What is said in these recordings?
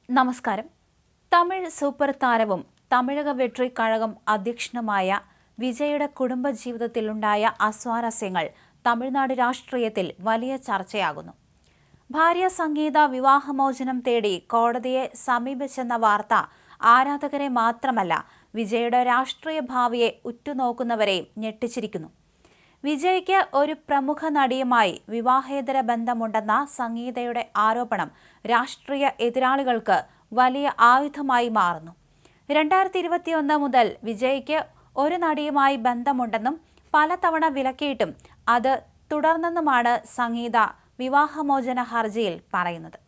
നമസ്കാരം. തമിഴ് സൂപ്പർ താരവും തമിഴക വെട്രി കഴകം അധ്യക്ഷനുമായ വിജയുടെ കുടുംബജീവിതത്തിലുണ്ടായ അസ്വാരസ്യങ്ങൾ തമിഴ്നാട് രാഷ്ട്രീയത്തിൽ വലിയ ചർച്ചയാകുന്നു. ഭാര്യ സംഗീത വിവാഹമോചനം തേടി കോടതിയെ സമീപിച്ചെന്ന വാർത്ത ആരാധകരെ മാത്രമല്ല, വിജയുടെ രാഷ്ട്രീയ ഭാവിയെ ഉറ്റുനോക്കുന്നവരെയും ഞെട്ടിച്ചിരിക്കുന്നു. വിജയ്ക്ക് ഒരു പ്രമുഖ നടിയുമായി വിവാഹേതര ബന്ധമുണ്ടെന്ന സംഗീതയുടെ ആരോപണം രാഷ്ട്രീയ എതിരാളികൾക്ക് വലിയ ആയുധമായി മാറുന്നു. 2021 മുതൽ വിജയ്ക്ക് ഒരു നടിയുമായി ബന്ധമുണ്ടെന്നും പലതവണ വിലക്കിയിട്ടും അത് തുടർന്നെന്നുമാണ് സംഗീത വിവാഹമോചന ഹർജിയിൽ പറയുന്നത്.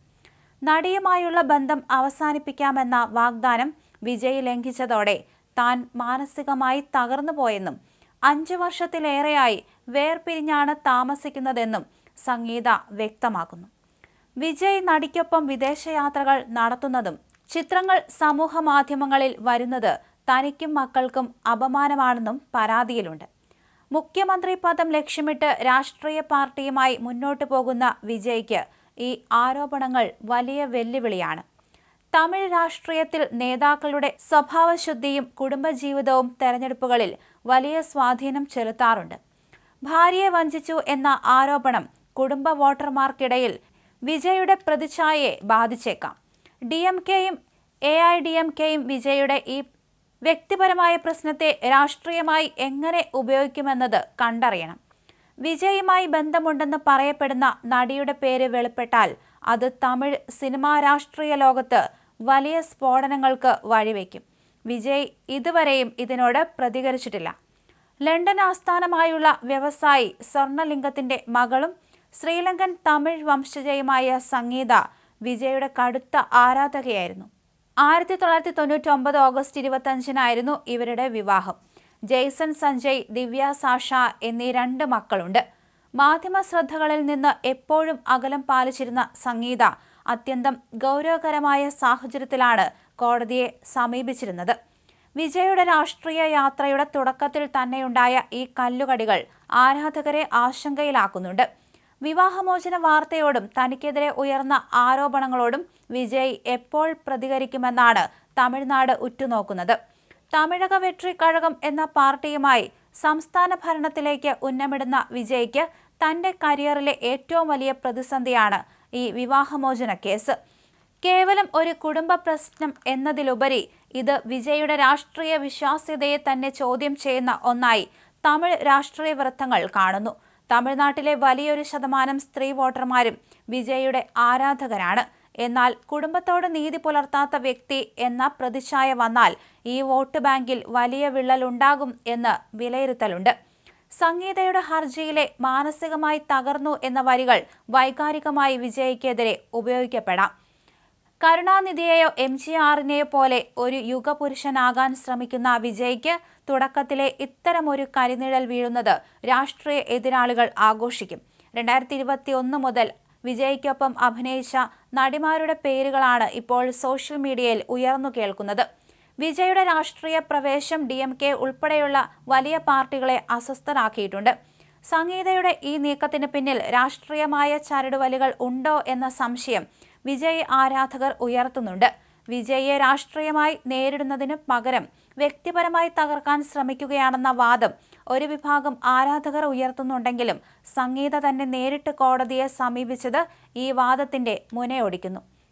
നടിയുമായുള്ള ബന്ധം അവസാനിപ്പിക്കാമെന്ന വാഗ്ദാനം വിജയ് ലംഘിച്ചതോടെ താൻ മാനസികമായി തകർന്നുപോയെന്നും 5 വർഷത്തിലേറെയായി വേർപിരിഞ്ഞാണ് താമസിക്കുന്നതെന്നും സംഗീത വ്യക്തമാക്കുന്നു. വിജയ് നടിക്കൊപ്പം വിദേശയാത്രകൾ നടത്തുന്നതും ചിത്രങ്ങൾ സമൂഹ മാധ്യമങ്ങളിൽ വരുന്നത് തനിക്കും മക്കൾക്കും അപമാനമാണെന്നും പരാതിയിലുണ്ട്. മുഖ്യമന്ത്രി പദം ലക്ഷ്യമിട്ട് രാഷ്ട്രീയ പാർട്ടിയുമായി മുന്നോട്ടു പോകുന്ന വിജയ്ക്ക് ഈ ആരോപണങ്ങൾ വലിയ വെല്ലുവിളിയാണ്. തമിഴ് രാഷ്ട്രീയത്തിൽ നേതാക്കളുടെ സ്വഭാവശുദ്ധിയും കുടുംബജീവിതവും തെരഞ്ഞെടുപ്പുകളിൽ വലിയ സ്വാധീനം ചെലുത്താറുണ്ട്. ഭാര്യയെ വഞ്ചിച്ചു എന്ന ആരോപണം കുടുംബ വോട്ടർമാർക്കിടയിൽ വിജയുടെ പ്രതിച്ഛായയെ ബാധിച്ചേക്കാം. DMKയും AIDMKയും വിജയുടെ ഈ വ്യക്തിപരമായ പ്രശ്നത്തെ രാഷ്ട്രീയമായി എങ്ങനെ ഉപയോഗിക്കുമെന്നത് കണ്ടറിയണം. വിജയുമായി ബന്ധമുണ്ടെന്ന് പറയപ്പെടുന്ന നടിയുടെ പേര് വെളിപ്പെട്ടാൽ അത് തമിഴ് സിനിമാ രാഷ്ട്രീയ ലോകത്ത് വലിയ സ്ഫോടനങ്ങൾക്ക് വഴിവെക്കും. വിജയ് ഇതുവരെയും ഇതിനോട് പ്രതികരിച്ചിട്ടില്ല. ലണ്ടൻ ആസ്ഥാനമായുള്ള വ്യവസായി സ്വർണലിംഗത്തിന്റെ മകളും ശ്രീലങ്കൻ തമിഴ് വംശജയുമായ സംഗീത വിജയുടെ കടുത്ത ആരാധകയായിരുന്നു. 1999 ഓഗസ്റ്റ് 25 ഇവരുടെ വിവാഹം. ജെയ്സൺ സഞ്ജയ്, ദിവ്യ സാഷ എന്നീ 2 മക്കളുണ്ട്. മാധ്യമ ശ്രദ്ധകളിൽ നിന്ന് എപ്പോഴും അകലം പാലിച്ചിരുന്ന സംഗീത അത്യന്തം ഗൗരവകരമായ സാഹചര്യത്തിലാണ് കോടതിയെ സമീപിച്ചിരുന്നത്. വിജയുടെ രാഷ്ട്രീയ യാത്രയുടെ തുടക്കത്തിൽ തന്നെയുണ്ടായ ഈ കല്ലുകടികൾ ആരാധകരെ ആശങ്കയിലാക്കുന്നുണ്ട്. വിവാഹമോചന വാർത്തയോടും തനിക്കെതിരെ ഉയർന്ന ആരോപണങ്ങളോടും വിജയ് എപ്പോൾ പ്രതികരിക്കുമെന്നാണ് തമിഴ്നാട് ഉറ്റുനോക്കുന്നത്. തമിഴക വെട്രി കഴകം എന്ന പാർട്ടിയുമായി സംസ്ഥാന ഭരണത്തിലേക്ക് ഉന്നമിടുന്ന വിജയ്ക്ക് തന്റെ കരിയറിലെ ഏറ്റവും വലിയ പ്രതിസന്ധിയാണ് ഈ വിവാഹമോചന കേസ്. കേവലം ഒരു കുടുംബ പ്രശ്നം എന്നതിലുപരി ഇത് വിജയുടെ രാഷ്ട്രീയ വിശ്വാസ്യതയെ തന്നെ ചോദ്യം ചെയ്യുന്ന ഒന്നായി തമിഴ് രാഷ്ട്രീയ വൃത്തങ്ങൾ കാണുന്നു. തമിഴ്നാട്ടിലെ വലിയൊരു ശതമാനം സ്ത്രീ വോട്ടർമാരും വിജയുടെ ആരാധകരാണ്. എന്നാൽ കുടുംബത്തോട് നീതി പുലർത്താത്ത വ്യക്തി എന്ന പ്രതിച്ഛായ വന്നാൽ ഈ വോട്ട് ബാങ്കിൽ വലിയ വിള്ളലുണ്ടാകും എന്ന് വിലയിരുത്തലുണ്ട്. സംഗീതയുടെ ഹർജിയിലെ മാനസികമായി തകർന്നു എന്ന വരികൾ വൈകാരികമായി വിജയ്ക്കെതിരെ ഉപയോഗിക്കപ്പെടാം. കരുണാനിധിയെയോ MGRനെയോ പോലെ ഒരു യുഗപുരുഷനാകാൻ ശ്രമിക്കുന്ന വിജയ്ക്ക് തുടക്കത്തിലെ ഇത്തരമൊരു കരിനിഴൽ വീഴുന്നത് രാഷ്ട്രീയ എതിരാളികൾ ആഘോഷിക്കും. 2021 മുതൽ വിജയ്ക്കൊപ്പം അഭിനയിച്ച നടിമാരുടെ പേരുകളാണ് ഇപ്പോൾ സോഷ്യൽ മീഡിയയിൽ ഉയർന്നു കേൾക്കുന്നത്. വിജയുടെ രാഷ്ട്രീയ പ്രവേശം DMK ഉൾപ്പെടെയുള്ള വലിയ പാർട്ടികളെ അസ്വസ്ഥരാക്കിയിട്ടുണ്ട്. സംഗീതയുടെ ഈ നീക്കത്തിന് പിന്നിൽ രാഷ്ട്രീയമായ ചരടുവലികൾ ഉണ്ടോ എന്ന സംശയം വിജയ് ആരാധകർ ഉയർത്തുന്നുണ്ട്. വിജയെ രാഷ്ട്രീയമായി നേരിടുന്നതിന് പകരം വ്യക്തിപരമായി തകർക്കാൻ ശ്രമിക്കുകയാണെന്ന വാദം ഒരു വിഭാഗം ആരാധകർ ഉയർത്തുന്നുണ്ടെങ്കിലും സംഗീത തന്നെ നേരിട്ട് കോടതിയെ സമീപിച്ചത് ഈ വാദത്തിന്റെ മുനയൊടിക്കുന്നു.